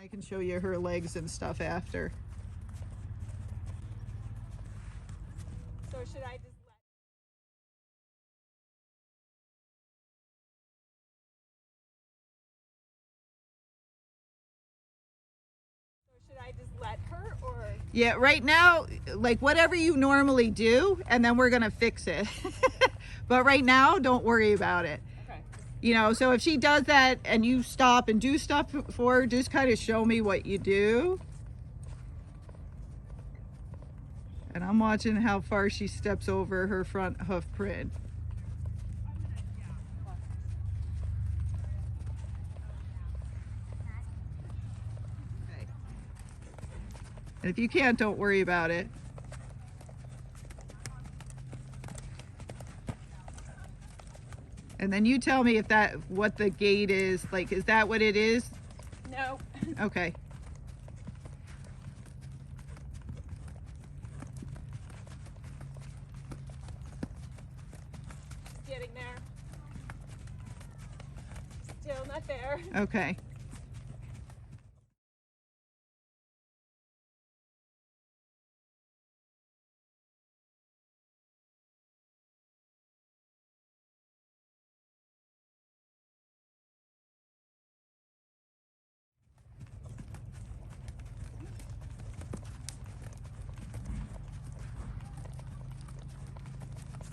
I can show you her legs and stuff after. So should I just let her, or? Yeah, right now, like whatever you normally do, and then we're gonna fix it. But right now, don't worry about it. Okay. You know, so if she does that and you stop and do stuff for her, just kind of show me what you do. And I'm watching how far she steps over her front hoof print. Okay. And if you can't, don't worry about it. And then you tell me if that, what the gait is. Like, is that what it is? No. Okay. Getting there. Still not there. Okay.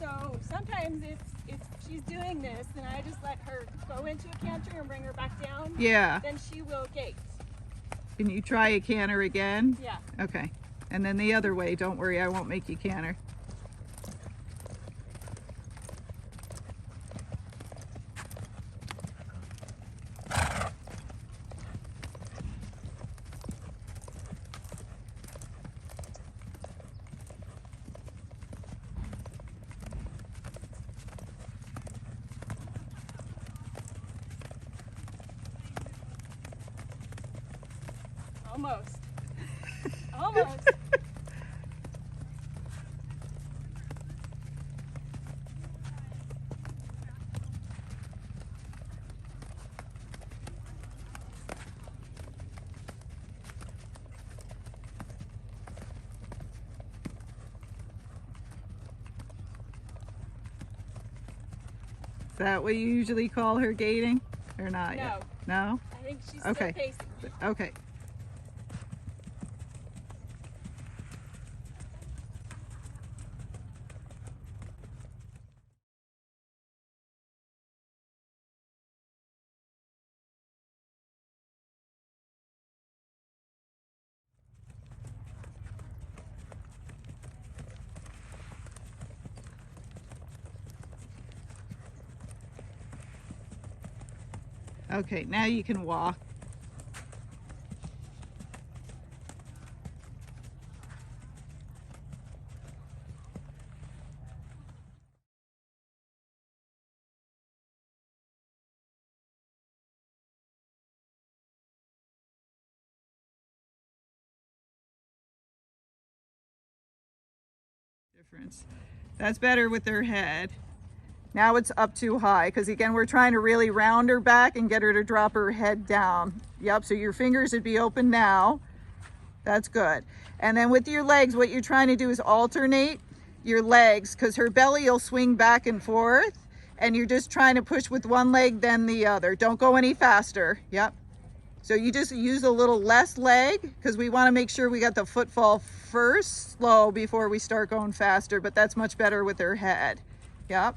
So sometimes if she's doing this, then I just let her go into a canter and bring her back down. Yeah. Then she will gait. Can you try a canter again? Yeah. Okay. And then the other way, don't worry, I won't make you canter. Almost. Almost. Is that what you usually call her gaiting? Or not No. yet? No? I think she's Okay. still pacing. Okay. Okay, now you can walk. Difference. That's better with her head. Now it's up too high because again, we're trying to really round her back and get her to drop her head down. Yep, so your fingers would be open now. That's good. And then with your legs, what you're trying to do is alternate your legs because her belly will swing back and forth and you're just trying to push with one leg then the other. Don't go any faster. Yep. So you just use a little less leg because we want to make sure we got the footfall first, slow before we start going faster, but that's much better with her head. Yep.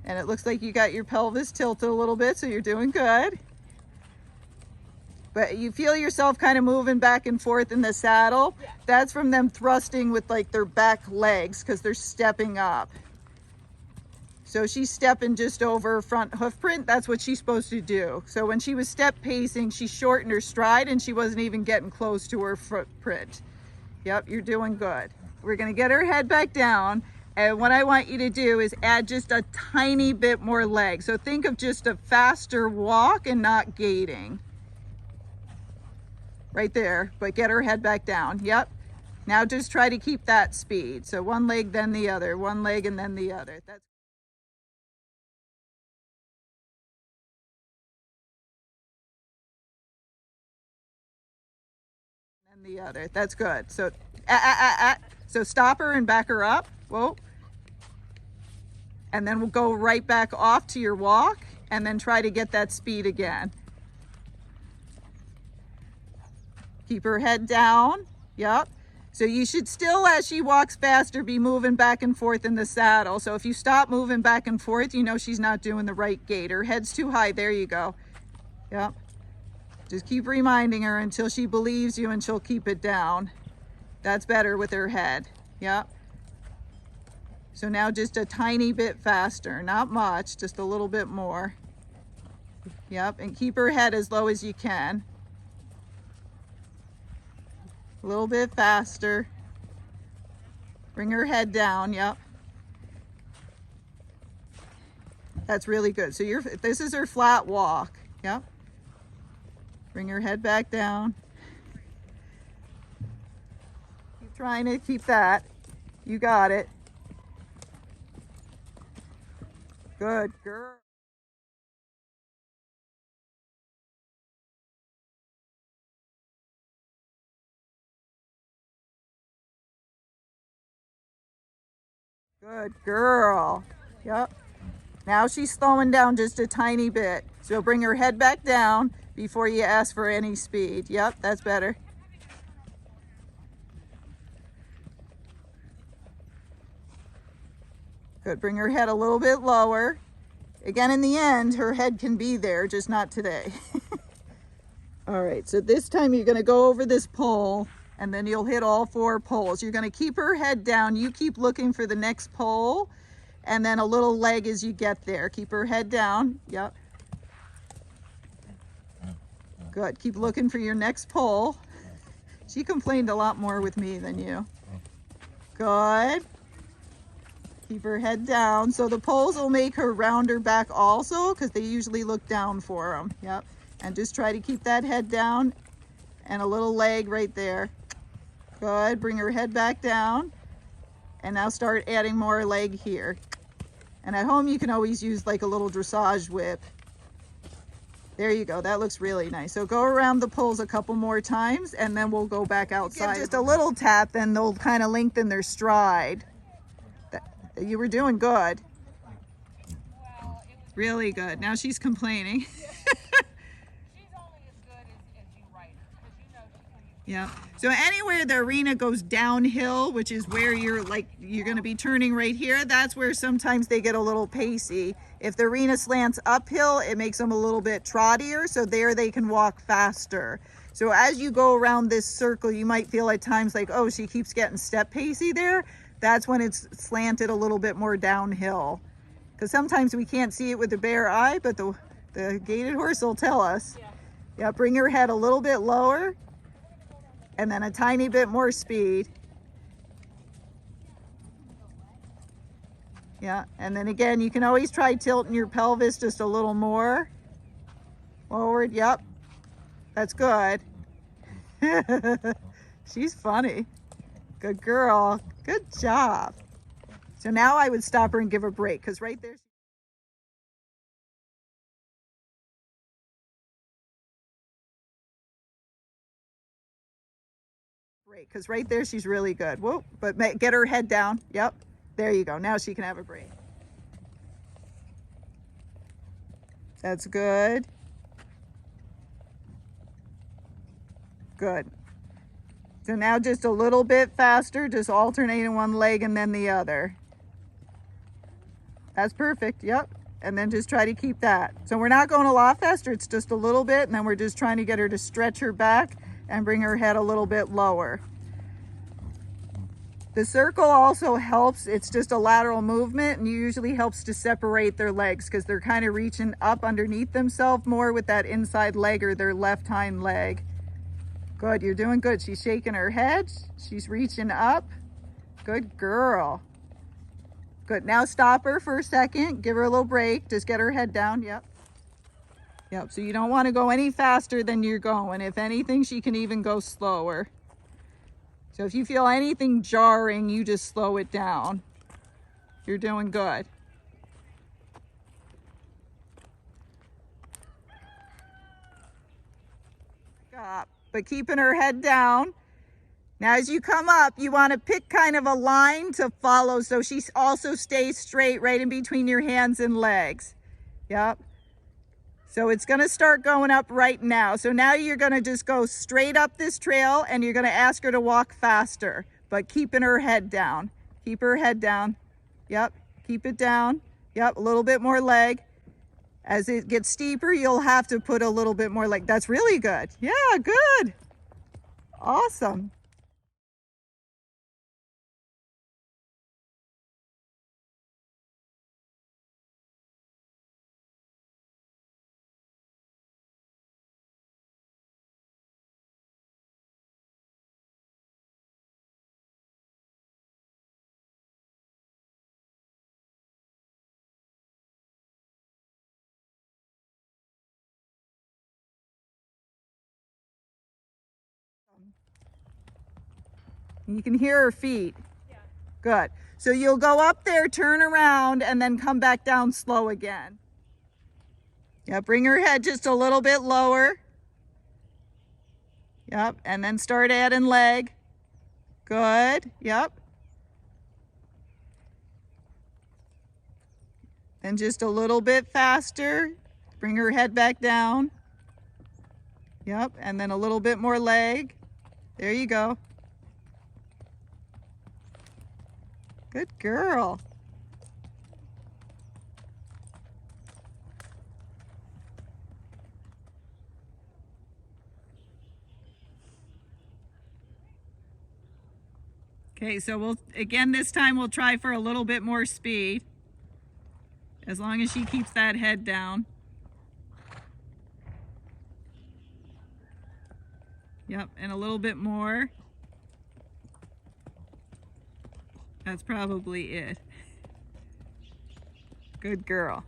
And it looks like you got your pelvis tilted a little bit, so you're doing good. But you feel yourself kind of moving back and forth in the saddle. Yeah. That's from them thrusting with like their back legs because they're stepping up. So she's stepping just over front hoof print. That's what she's supposed to do. So when she was step pacing, she shortened her stride and she wasn't even getting close to her footprint. Yep, you're doing good. We're gonna get her head back down. And what I want you to do is add just a tiny bit more leg. So think of just a faster walk and not gaiting. Right there, but get her head back down. Yep. Now just try to keep that speed. So one leg, then the other, one leg and then the other. That's And the other. That's good. So, so stop her and back her up. Whoa. And then we'll go right back off to your walk and then try to get that speed again. Keep her head down. Yep. So you should still, as she walks faster, be moving back and forth in the saddle. So if you stop moving back and forth, you know she's not doing the right gait. Her head's too high. There you go. Yep. Just keep reminding her until she believes you and she'll keep it down. That's better with her head. Yep. So now just a tiny bit faster, not much, just a little bit more. Yep, and keep her head as low as you can. A little bit faster. Bring her head down, yep. That's really good. So this is her flat walk, yep. Bring her head back down. Keep trying to keep that. You got it. Good girl. Good girl. Yep. Now she's slowing down just a tiny bit. So bring her head back down before you ask for any speed. Yep, that's better. Good. Bring her head a little bit lower. Again, in the end, her head can be there, just not today. All right, so this time you're going to go over this pole, and then you'll hit all 4 poles. You're going to keep her head down. You keep looking for the next pole, and then a little leg as you get there. Keep her head down. Yep. Good. Keep looking for your next pole. She complained a lot more with me than you. Good. Keep her head down. So the poles will make her round her back also, because they usually look down for them. Yep. And just try to keep that head down and a little leg right there. Good. Bring her head back down. And now start adding more leg here. And at home you can always use like a little dressage whip. There you go. That looks really nice. So go around the poles a couple more times and then we'll go back outside. Give just a little tap, then they'll kind of lengthen their stride. You were doing good. Really good. Now she's complaining. Yeah. So anywhere the arena goes downhill, which is where you're going to be turning right here, that's where sometimes they get a little pacey. If the arena slants uphill, it makes them a little bit trottier, so there they can walk faster. So as you go around this circle, you might feel at times like, oh, she keeps getting step pacey there. That's when it's slanted a little bit more downhill. Because sometimes we can't see it with the bare eye, but the gaited horse will tell us. Yeah, bring her head a little bit lower. And then a tiny bit more speed. Yeah, and then again, you can always try tilting your pelvis just a little more. Forward, yep. That's good. She's funny. Good girl. Good job. So now I would stop her and give her a break, because right there. Break, because right there she's really good. Whoa, but get her head down. Yep, there you go. Now she can have a break. That's good. Good. So now just a little bit faster, just alternating one leg and then the other. That's perfect. Yep. And then just try to keep that. So we're not going a lot faster, it's just a little bit, and then we're just trying to get her to stretch her back and bring her head a little bit lower. The circle also helps. It's just a lateral movement and usually helps to separate their legs because they're kind of reaching up underneath themselves more with that inside leg or their left hind leg. Good, you're doing good. She's shaking her head. She's reaching up. Good girl. Good, now stop her for a second. Give her a little break. Just get her head down, yep. Yep, so you don't want to go any faster than you're going. If anything, she can even go slower. So if you feel anything jarring, you just slow it down. You're doing good. Stop. But keeping her head down, Now as you come up, you want to pick kind of a line to follow so she also stays straight right in between your hands and legs. Yep. So it's going to start going up right now. So now you're going to just go straight up this trail and you're going to ask her to walk faster, but keeping her head down. Keep her head down. Yep. Keep it down. Yep. A little bit more leg. As it gets steeper, you'll have to put a little bit more leg. That's really good. Yeah, good. Awesome. You can hear her feet. Yeah. Good. So you'll go up there, turn around, and then come back down slow again. Yeah, bring her head just a little bit lower. Yep, and then start adding leg. Good, yep. And just a little bit faster. Bring her head back down. Yep, and then a little bit more leg. There you go. Good girl. Okay, so this time we'll try for a little bit more speed. As long as she keeps that head down. Yep, and a little bit more. That's probably it. Good girl.